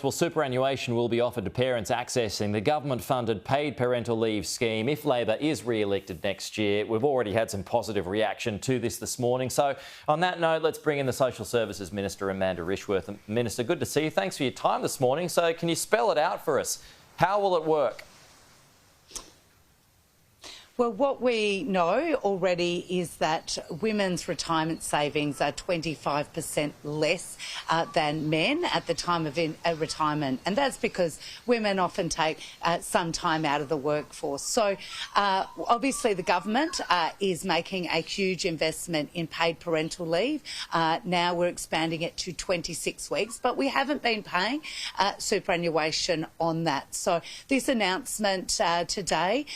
Well, superannuation will be offered to parents accessing the government-funded paid parental leave scheme if Labor is re-elected next year. We've already had some positive reaction to this morning. So on that note, let's bring in the Social Services Minister Amanda Rishworth. Minister, good to see you. Thanks for your time this morning. So can you spell it out for us? How will it work? Well, what we know already is that women's retirement savings are 25% less than men at the time of retirement, and that's because women often take some time out of the workforce. So obviously the government is making a huge investment in paid parental leave. Now we're expanding it to 26 weeks, but we haven't been paying superannuation on that. So this announcement today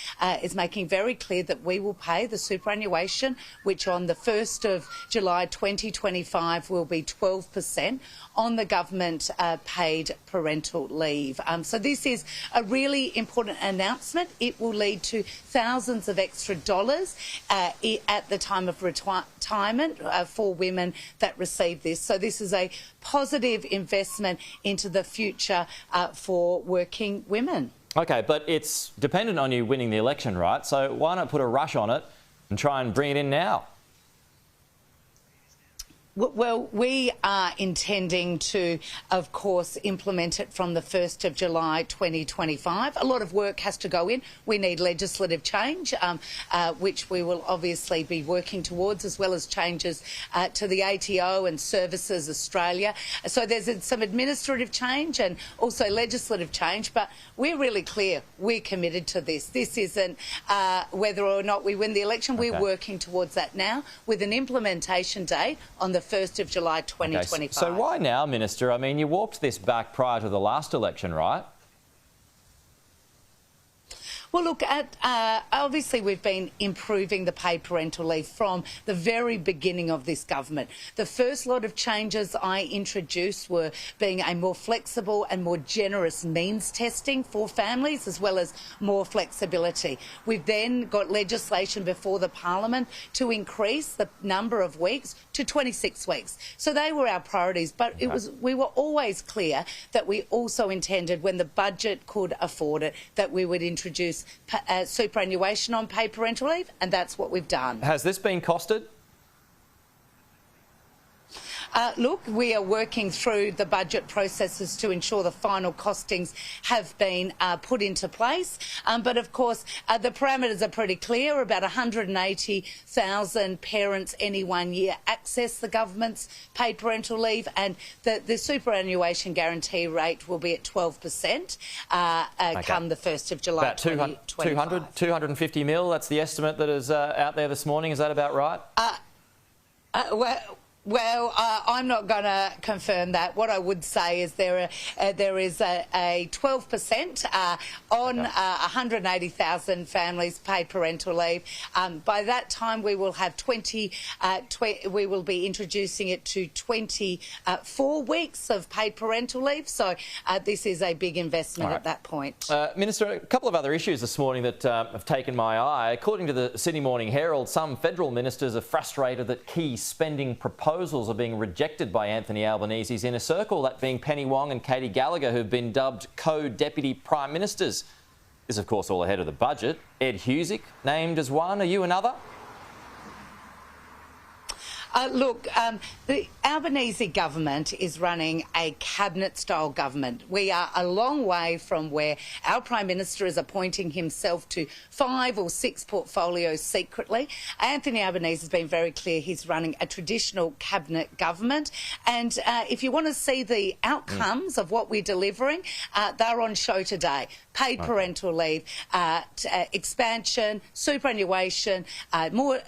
is making very clear that we will pay the superannuation, which on the 1st of July 2025 will be 12% on the government paid parental leave. So this is a really important announcement. It will lead to thousands of extra dollars at the time of retirement for women that receive this. So this is a positive investment into the future for working women. OK, but it's dependent on you winning the election, right? So why not put a rush on it and try and bring it in now? Well, we are intending to, of course, implement it from the 1st of July 2025. A lot of work has to go in. We need legislative change, which we will obviously be working towards, as well as changes to the ATO and Services Australia. So there's some administrative change and also legislative change, but we're really clear we're committed to this. This isn't whether or not we win the election. Okay. We're working towards that now with an implementation date on the 1st of July 2025. Okay, so why now, Minister? I mean, you walked this back prior to the last election, right? Well, look, obviously we've been improving the paid parental leave from the very beginning of this government. The first lot of changes I introduced were being a more flexible and more generous means testing for families, as well as more flexibility. We've then got legislation before the Parliament to increase the number of weeks to 26 weeks. So they were our priorities, but we were always clear that we also intended, when the budget could afford it, that we would introduce superannuation on paid parental leave, and that's what we've done. Has this been costed? Look, we are working through the budget processes to ensure the final costings have been put into place. But of course, the parameters are pretty clear. About 180,000 parents any 1 year access the government's paid parental leave, and the superannuation guarantee rate will be at 12% come the 1st of July. About 250 mil, that's the estimate that is out there this morning. Is that about right? Well, I'm not going to confirm that. What I would say is there is a 12% on 180,000 families paid parental leave. By that time, we will have we will be introducing it to 24 weeks of paid parental leave. So this is a big investment at that point. Minister, a couple of other issues this morning that have taken my eye. According to the Sydney Morning Herald, some federal ministers are frustrated that key spending proposals are being rejected by Anthony Albanese's inner circle, that being Penny Wong and Katie Gallagher, who've been dubbed co-deputy prime ministers. This, of course, all ahead of the budget. Ed Husick named as one. Are you another? Look, the Albanese government is running a cabinet-style government. We are a long way from where our Prime Minister is appointing himself to 5 or 6 portfolios secretly. Anthony Albanese has been very clear he's running a traditional cabinet government. And if you want to see the outcomes of what we're delivering, they're on show today. Paid parental leave, expansion, superannuation, more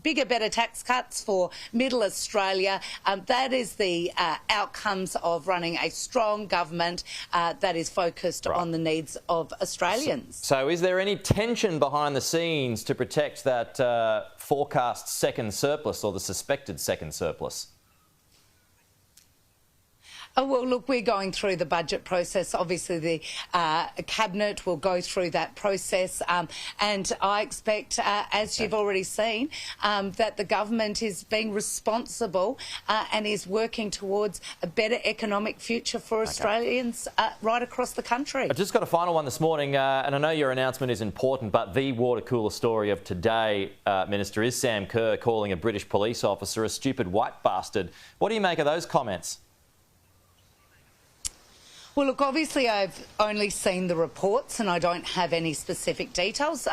bigger, better tax cuts for Middle Australia. That is the outcomes of running a strong government that is focused on the needs of Australians. So is there any tension behind the scenes to protect that forecast second surplus, or the suspected second surplus? Oh, well, look, we're going through the budget process. Obviously, the Cabinet will go through that process. And I expect, as you've already seen, that the government is being responsible and is working towards a better economic future for Australians right across the country. I've just got a final one this morning, and I know your announcement is important, but the water cooler story of today, Minister, is Sam Kerr calling a British police officer a stupid white bastard. What do you make of those comments? Well, look, obviously I've only seen the reports and I don't have any specific details.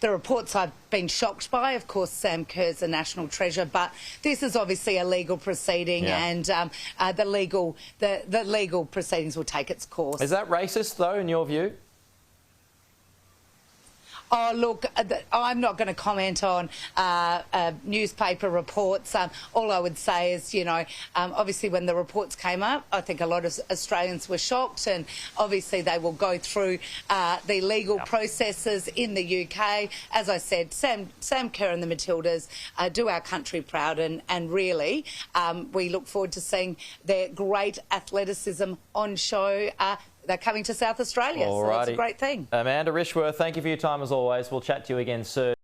The reports I've been shocked by, of course, Sam Kerr's a national treasure, but this is obviously a legal proceeding and the legal proceedings will take its course. Is that racist, though, in your view? Oh, look, I'm not going to comment on newspaper reports. All I would say is, you know, obviously when the reports came up, I think a lot of Australians were shocked, and obviously they will go through the legal processes in the UK. As I said, Sam Kerr and the Matildas do our country proud, and really we look forward to seeing their great athleticism on show. They're coming to South Australia, so it's a great thing. Amanda Rishworth, thank you for your time as always. We'll chat to you again soon.